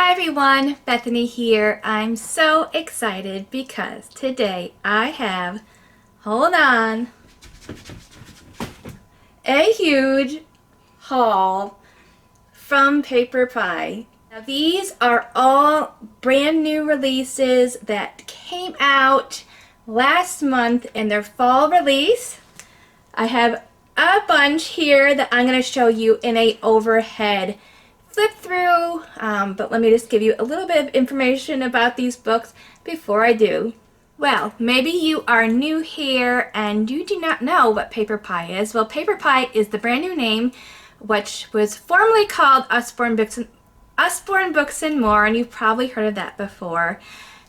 Hi everyone, Bethany here. I'm so excited because today I have, hold on, a huge haul from PaperPie. Now these are all brand new releases that came out last month in their fall release. I have a bunch here that I'm going to show you in a overhead flip through, but let me just give you a little bit of information about these books before I do. Well, maybe you are new here and you do not know what PaperPie is. Well, PaperPie is the brand new name, which was formerly called Usborne Books More, and you've probably heard of that before.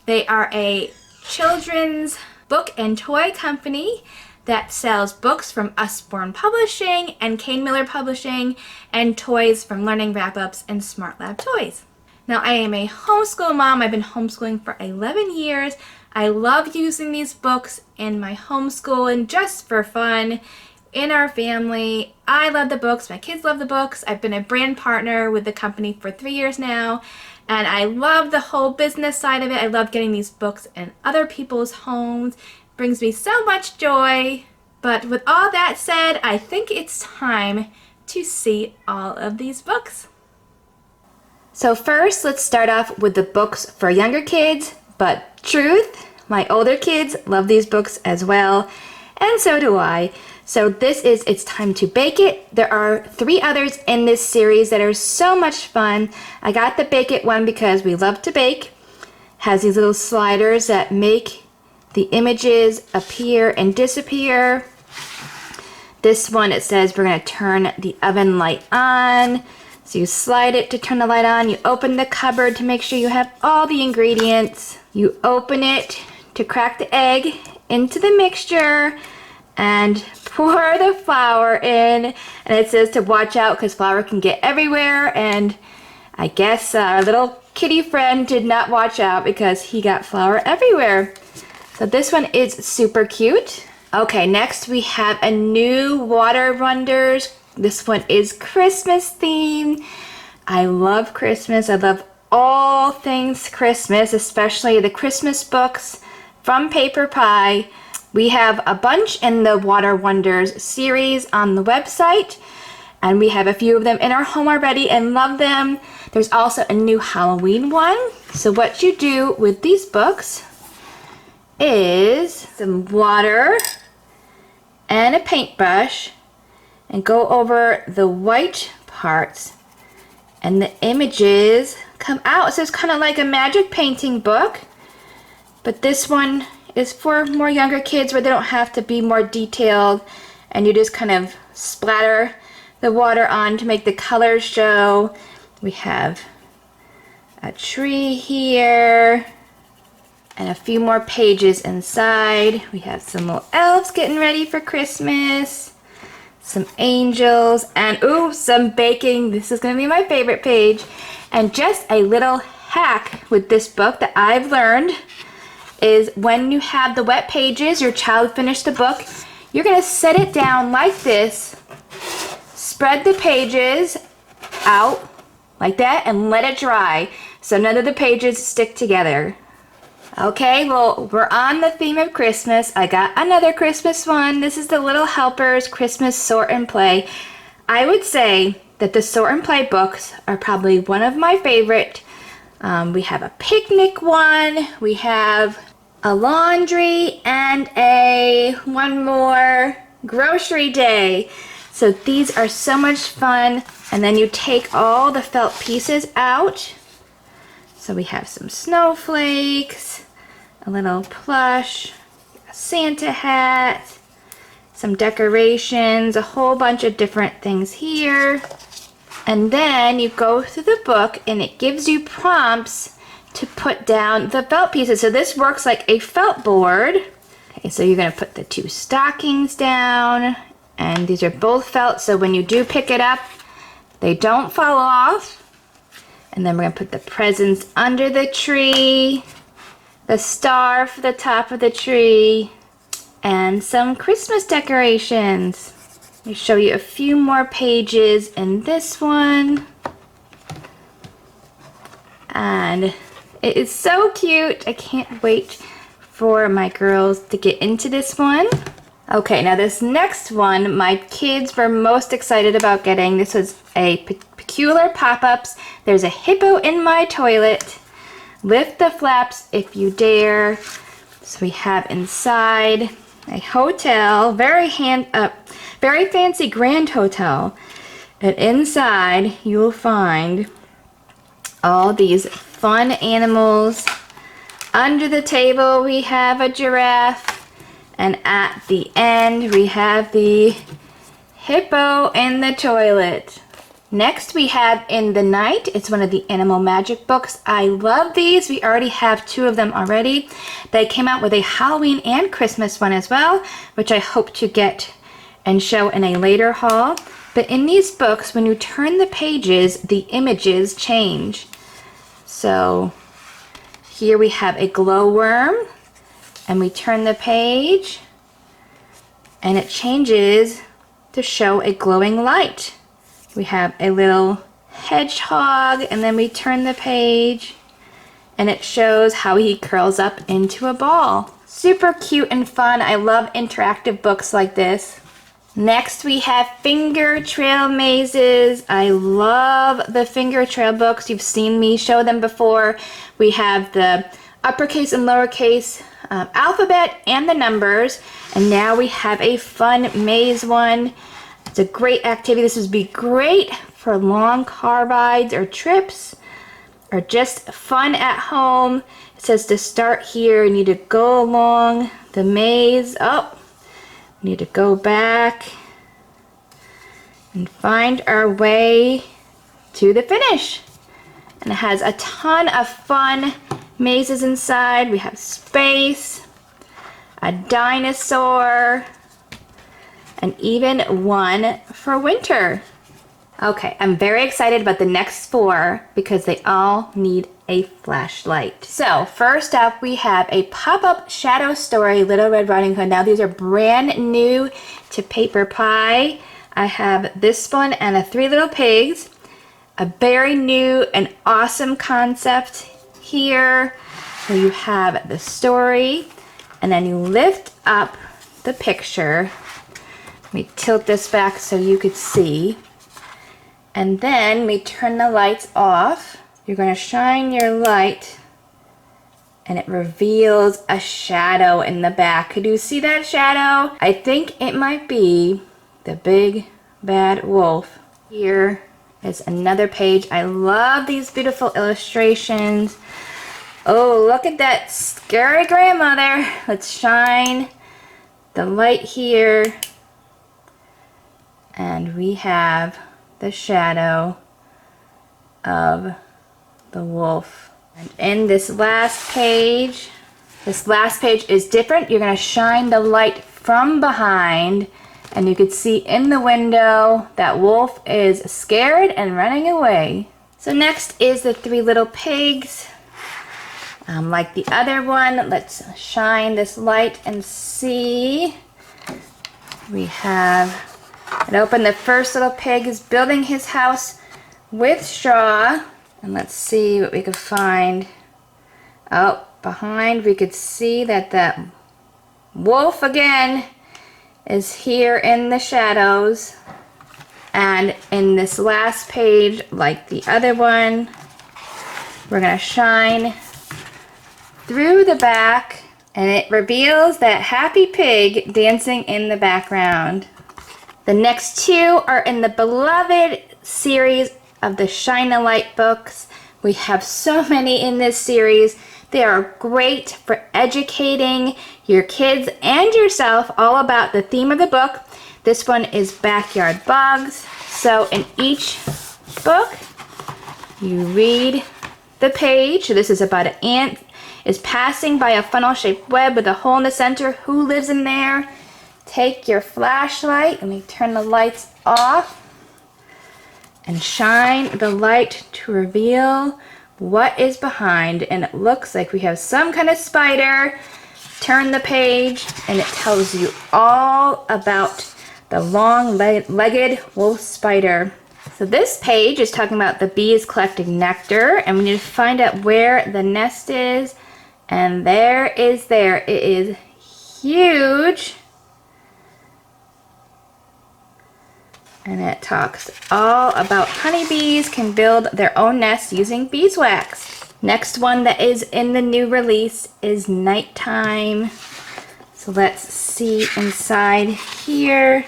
They are a children's book and toy company that sells books from Usborne Publishing and Kane Publishing and toys from Learning Wrap-Ups and Smart Lab Toys. Now I am a homeschool mom. I've been homeschooling for 11 years. I love using these books in my homeschool and just for fun in our family. I love the books. My kids love the books. I've been a brand partner with the company for 3 years now, and I love the whole business side of it. I love getting these books in other people's homes. Brings me so much joy. But with all that said, I think it's time to see all of these books. So first, let's start off with the books for younger kids, but truth, my older kids love these books as well, and so do I. So this is It's Time to Bake It. There are 3 others in this series that are so much fun. I got the Bake It one because we love to bake. Has these little sliders that make the images appear and disappear. This one, it says we're going to turn the oven light on. So you slide it to turn the light on. You open the cupboard to make sure you have all the ingredients. You open it to crack the egg into the mixture and pour the flour in. And it says to watch out because flour can get everywhere. And I guess our little kitty friend did not watch out because he got flour everywhere. So this one is super cute. Okay, next we have a new Water Wonders. This one is Christmas themed. I love Christmas. I love all things Christmas, especially the Christmas books from PaperPie. We have a bunch in the Water Wonders series on the website, and we have a few of them in our home already and love them. There's also a new Halloween one. So what you do with these books is some water and a paintbrush and go over the white parts and the images come out. So it's kind of like a magic painting book, but this one is for more younger kids where they don't have to be more detailed, and you just kind of splatter the water on to make the colors show. We have a tree here and a few more pages inside. We have some little elves getting ready for Christmas, some angels, and ooh, some baking. This is going to be my favorite page. And just a little hack with this book that I've learned is when you have the wet pages, your child finished the book, you're going to set it down like this, spread the pages out like that, and let it dry so none of the pages stick together. Okay, well, we're on the theme of Christmas. I got another Christmas one. This is the Little Helpers Christmas Sort and Play. I would say that the Sort and Play books are probably one of my favorite. We have a picnic one. We have a laundry and one more grocery day. So these are so much fun. And then you take all the felt pieces out. So we have some snowflakes, a little plush, a Santa hat, some decorations, a whole bunch of different things here. And then you go through the book and it gives you prompts to put down the felt pieces. So this works like a felt board. Okay, so you're going to put the 2 stockings down, and these are both felt, so when you do pick it up, they don't fall off. And then we're going to put the presents under the tree, the star for the top of the tree, and some Christmas decorations. Let me show you a few more pages in this one. And it is so cute. I can't wait for my girls to get into this one. Okay, now this next one, my kids were most excited about getting. This was a peculiar pop-ups. There's a hippo in my toilet. Lift the flaps if you dare. So we have inside a hotel, very fancy grand hotel. And inside you will find all these fun animals. Under the table we have a giraffe. And at the end, we have the hippo in the toilet. Next, we have In the Night. It's one of the Animal Magic books. I love these. We already have 2 of them already. They came out with a Halloween and Christmas one as well, which I hope to get and show in a later haul. But in these books, when you turn the pages, the images change. So here we have a glowworm. And we turn the page and it changes to show a glowing light. We have a little hedgehog, and then we turn the page and it shows how he curls up into a ball. Super cute and fun. I love interactive books like this. Next we have Fingertrail mazes. I love the Fingertrail books. You've seen me show them before. We have the uppercase and lowercase alphabet and the numbers, and now we have a fun maze one. It's a great activity. This would be great for long car rides or trips or just fun at home. It says to start here, you need to go along the maze. Oh, we need to go back and find our way to the finish. And it has a ton of fun mazes inside. We have space, a dinosaur, and even one for winter. Okay, I'm very excited about the next 4 because they all need a flashlight. So first up we have a PopUp Shadows story, Little Red Riding Hood. Now these are brand new to PaperPie. I have this one and a 3 Little Pigs. A very new and awesome concept here, where you have the story and then you lift up the picture. Let me tilt this back so you could see, and then we turn the lights off. You're going to shine your light and it reveals a shadow in the back. Could you see that shadow? I think it might be the big bad wolf. Here is another page. I love these beautiful illustrations. Oh, look at that scary grandmother. Let's shine the light here. And we have the shadow of the wolf. And in this last page is different. You're going to shine the light from behind, and you could see in the window that wolf is scared and running away. So next is the 3 Little Pigs. Like the other one, let's shine this light and see. We have it open. The first little pig is building his house with straw. And let's see what we can find. Oh, behind we could see that the wolf again is here in the shadows. And in this last page, like the other one, we're going to shine through the back, and it reveals that happy pig dancing in the background. The next 2 are in the beloved series of the Shine a Light books. We have so many in this series. They are great for educating your kids and yourself all about the theme of the book. This one is Backyard Bugs. So in each book, you read the page. So this is about an ant is passing by a funnel-shaped web with a hole in the center. Who lives in there? Take your flashlight. Let me turn the lights off and shine the light to reveal what is behind. And it looks like we have some kind of spider. Turn the page and it tells you all about the long-legged wolf spider. So this page is talking about the bees collecting nectar, and we need to find out where the nest is. And there. It is huge. And it talks all about honeybees can build their own nests using beeswax. Next one that is in the new release is Nighttime. So let's see inside here.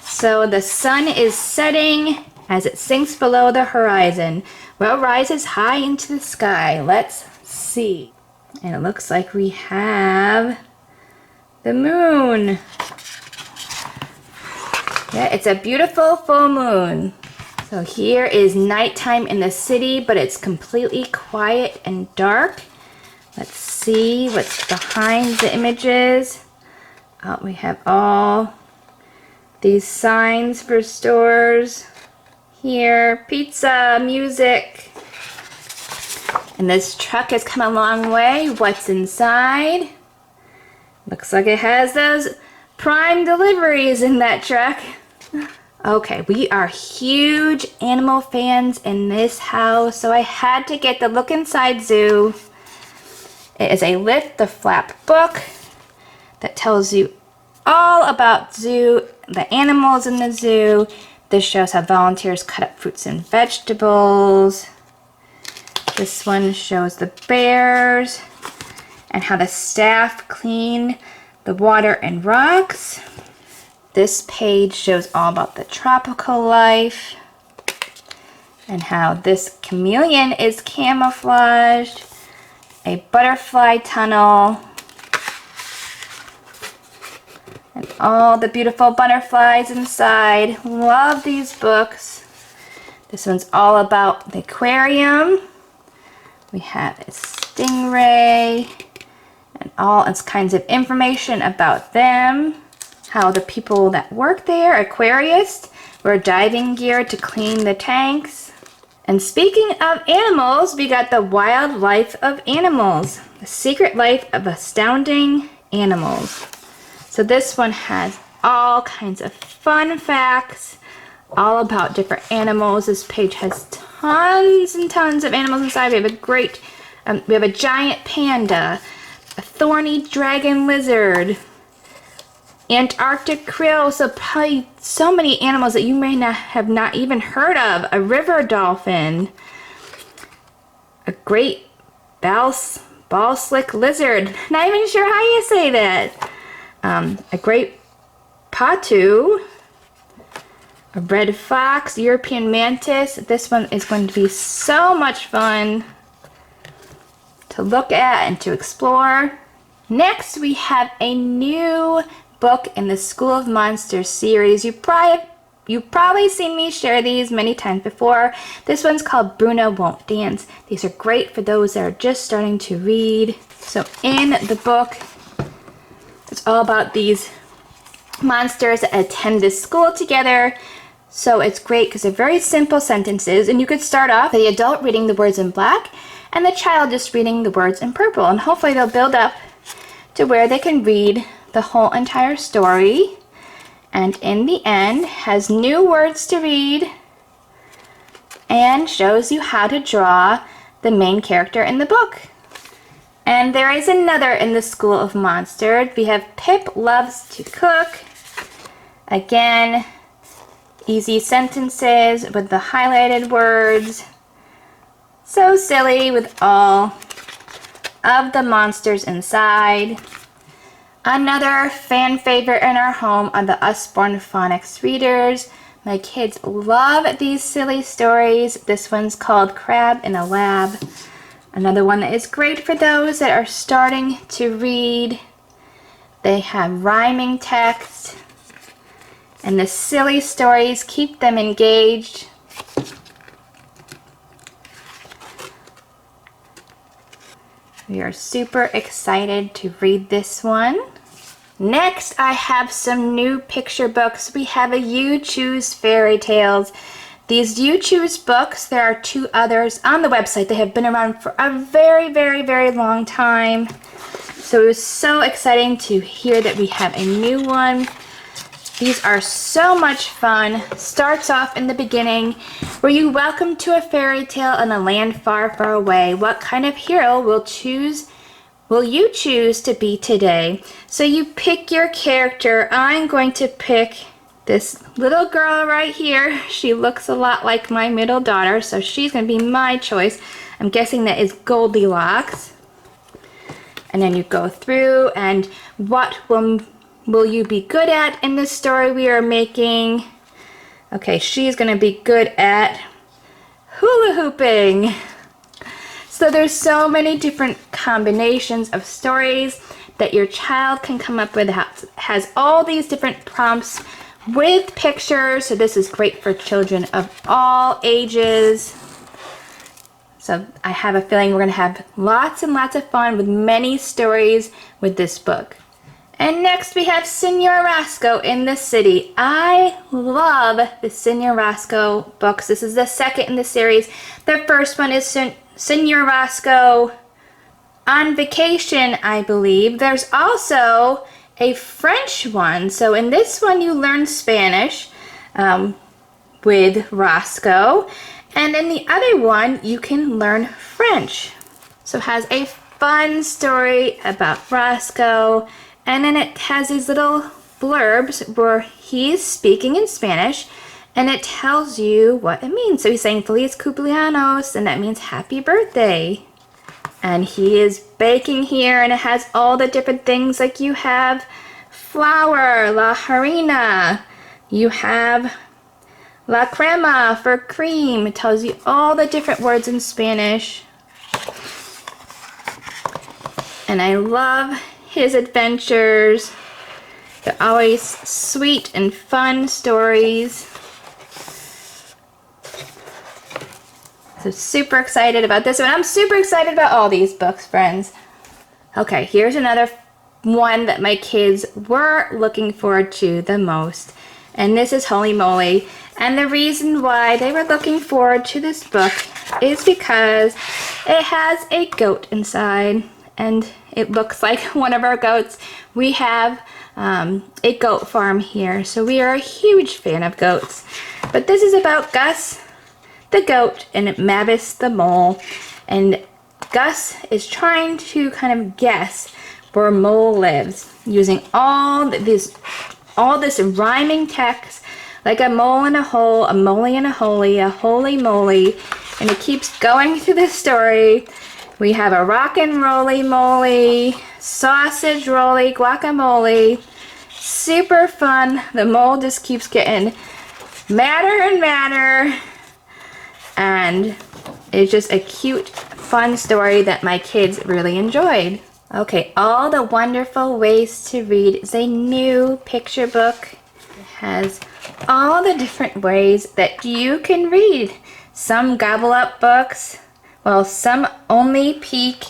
So the sun is setting as it sinks below the horizon. What rises high into the sky? Let's see. And it looks like we have the moon. Yeah, it's a beautiful full moon. So here is nighttime in the city, but it's completely quiet and dark. Let's see what's behind the images. Oh, we have all these signs for stores. Here, pizza, music. And this truck has come a long way. What's inside? Looks like it has those Prime deliveries in that truck. Okay, we are huge animal fans in this house, so I had to get the Look Inside Zoo. It is a Lift the Flap book that tells you all about the animals in the zoo. This shows how volunteers cut up fruits and vegetables. This one shows the bears and how the staff clean the water and rocks. This page shows all about the tropical life and how this chameleon is camouflaged, a butterfly tunnel, and all the beautiful butterflies inside. Love these books. This one's all about the aquarium. We have a stingray and all its kinds of information about them. How the people that work there, aquarists, wear diving gear to clean the tanks. And speaking of animals, we got the Wild Life of Animals, the Secret Life of Astounding Animals. So this one has all kinds of fun facts, all about different animals. This page has tons and tons of animals inside. We have a giant panda, a thorny dragon lizard, Antarctic krill, so probably so many animals that you may not have even heard of. A river dolphin, a great ball slick lizard, not even sure how you say that. A great patu, a red fox, European mantis. This one is going to be so much fun to look at and to explore. Next, we have a new book in the School of Monsters series. You've probably seen me share these many times before. This one's called Bruno Won't Dance. These are great for those that are just starting to read. So in the book, it's all about these monsters that attend this school together. So it's great because they're very simple sentences, and you could start off the adult reading the words in black and the child just reading the words in purple, and hopefully they'll build up to where they can read the whole entire story, and in the end has new words to read and shows you how to draw the main character in the book. And there is another in the School of Monsters. We have Pip Loves to Cook. Again, easy sentences with the highlighted words. So silly with all of the monsters inside. Another fan favorite in our home are the Usborne Phonics readers. My kids love these silly stories. This one's called Crab in a Lab. Another one that is great for those that are starting to read. They have rhyming text, and the silly stories keep them engaged. We are super excited to read this one. Next, I have some new picture books. We have a You Choose Fairy Tales. These You Choose books, there are 2 others on the website. They have been around for a very, very, very long time. So it was so exciting to hear that we have a new one. These are so much fun. Starts off in the beginning. Were you welcome to a fairy tale in a land far, far away? What kind of hero will you choose to be today? So you pick your character. I'm going to pick this little girl right here. She looks a lot like my middle daughter, so she's going to be my choice. I'm guessing that is Goldilocks. And then you go through, and what will you be good at in this story we are making? Okay, she's going to be good at hula hooping. So there's so many different combinations of stories that your child can come up with. It has all these different prompts with pictures, so this is great for children of all ages. So I have a feeling we're going to have lots and lots of fun with many stories with this book. And next we have Senor Orasco in the City. I love the Senor Orasco books. This is the second in the series. The first one is Senor Orasco on Vacation, I believe. There's also a French one. So in this one you learn Spanish with Orasco. And in the other one you can learn French. So it has a fun story about Orasco. And then it has these little blurbs where he's speaking in Spanish and it tells you what it means. So he's saying Feliz Cumpleaños, and that means happy birthday. And he is baking here, and it has all the different things, like you have flour, la harina. You have la crema for cream. It tells you all the different words in Spanish. And I love his adventures. They're always sweet and fun stories. So super excited about this one. I'm super excited about all these books, friends. Okay, here's another one that my kids were looking forward to the most. And this is Holy Moly. And the reason why they were looking forward to this book is because it has a goat inside. And it looks like one of our goats. We have a goat farm here, so we are a huge fan of goats. But this is about Gus the goat and Mavis the mole. And Gus is trying to kind of guess where Mole lives using all this rhyming text, like a mole in a hole, a moly in a holy, a holy moly. And it keeps going through the story. We have a rockin' roly moly, sausage roly, guacamole. Super fun. The mole just keeps getting madder and madder. And it's just a cute, fun story that my kids really enjoyed. Okay, All the Wonderful Ways to Read is a new picture book. It has all the different ways that you can read. Some gobble up books. Well, some only peek,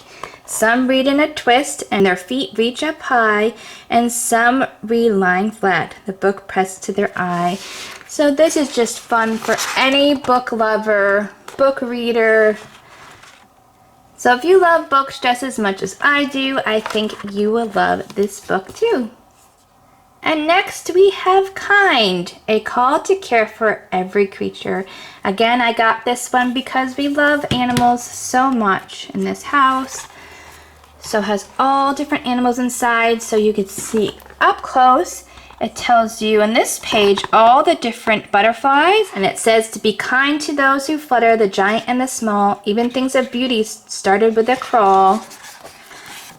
some read in a twist and their feet reach up high, and some read lying flat, the book pressed to their eye. So this is just fun for any book lover, book reader. So if you love books just as much as I do, I think you will love this book too. And next we have Kind, A Call to Care for Every Creature. Again, I got this one because we love animals so much in this house. So it has all different animals inside so you can see up close. It tells you on this page all the different butterflies, and it says to be kind to those who flutter, the giant and the small, even things of beauty started with a crawl.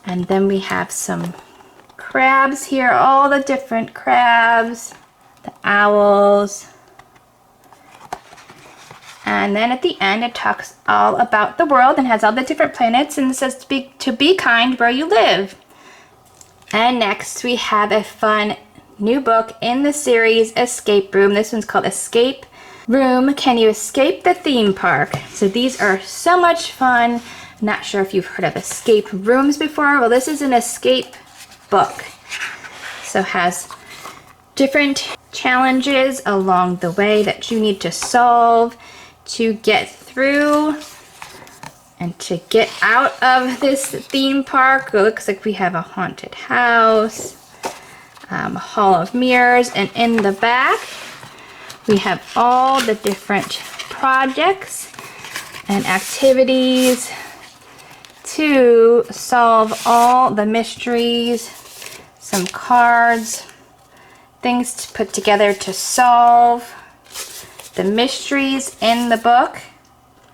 And then we have some crabs here, all the different crabs, the owls. And then at the end it talks all about the world and has all the different planets, and it says to be kind where you live. And next we have a fun new book in the series, Escape Room. This one's called Escape Room, Can You Escape the Theme Park? So these are so much fun. I'm not sure if you've heard of escape rooms before. Well, this is an escape book. So it has different challenges along the way that you need to solve to get through and to get out of this theme park. It looks like we have a haunted house, Hall of Mirrors, and in the back we have all the different projects and activities to solve all the mysteries, some cards, things to put together to solve the mysteries in the book.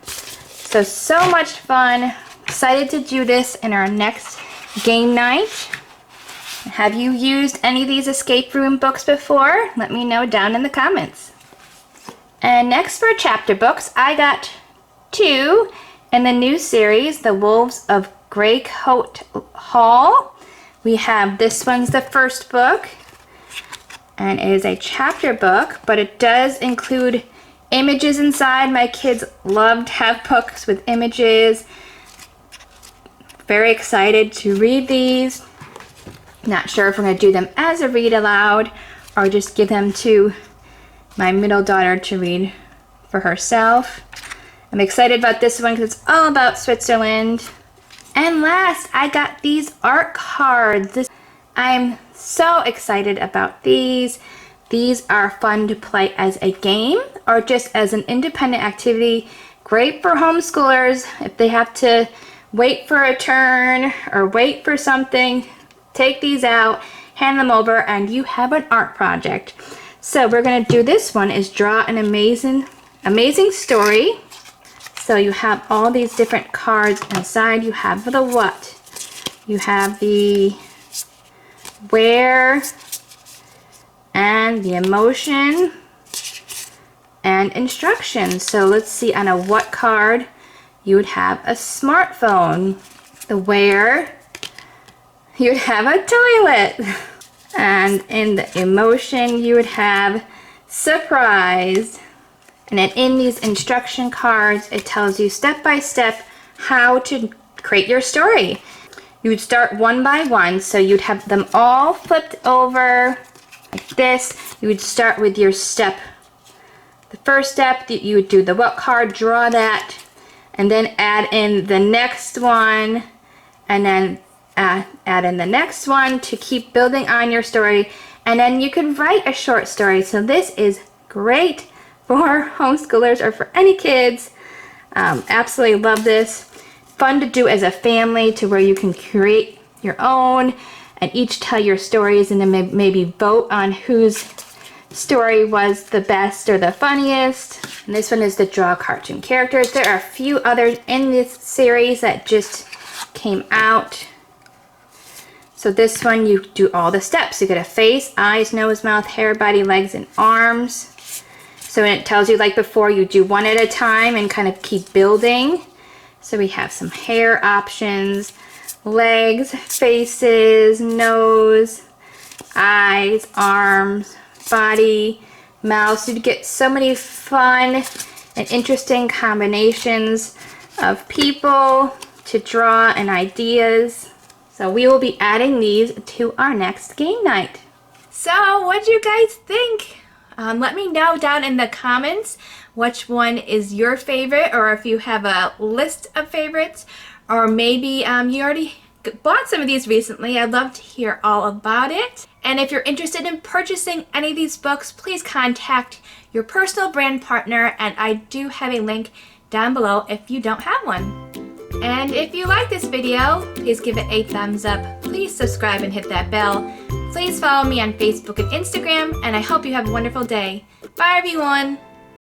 So much fun. Excited to do this in our next game night. Have you used any of these escape room books before? Let me know down in the comments. And next for chapter books, I got 2 in the new series, The Wolves of Graycoat Hall. We have, this one's the first book, and it is a chapter book, but it does include images inside. My kids love to have books with images. Very excited to read these. Not sure if we're going to do them as a read aloud or just give them to my middle daughter to read for herself. I'm excited about this one because it's all about Switzerland. And last, I got these art cards. I'm so excited about these. These are fun to play as a game or just as an independent activity. Great for homeschoolers if they have to wait for a turn or wait for something. Take these out, hand them over, and you have an art project. So we're going to do this one is draw an amazing story. So you have all these different cards inside. You have the what, you have the where, and the emotion, and instructions. So let's see, on a what card, you would have a smartphone. The where, you would have a toilet. And in the emotion, you would have surprise. And then in these instruction cards, it tells you step by step how to create your story. You would start one by one, so you'd have them all flipped over like this. You would start with your step. The first step, you would do the what card, draw that, and then add in the next one, and then add in the next one to keep building on your story. And then you could write a short story. So this is great for homeschoolers or for any kids. Absolutely love this. Fun to do as a family, to where you can create your own and each tell your stories, and then maybe vote on whose story was the best or the funniest. And this one is the draw cartoon characters. There are a few others in this series that just came out. So this one, you do all the steps. You get a face, eyes, nose, mouth, hair, body, legs, and arms. So it tells you, like before, you do one at a time and kind of keep building. So we have some hair options, legs, faces, nose, eyes, arms, body, mouth. So you get so many fun and interesting combinations of people to draw and ideas. So we will be adding these to our next game night. So what do you guys think? Let me know down in the comments which one is your favorite, or if you have a list of favorites, or maybe you already bought some of these recently. I'd love to hear all about it. And if you're interested in purchasing any of these books, please contact your personal brand partner, and I do have a link down below if you don't have one. And if you like this video, please give it a thumbs up. Please subscribe and hit that bell. Please follow me on Facebook and Instagram, and I hope you have a wonderful day. Bye everyone!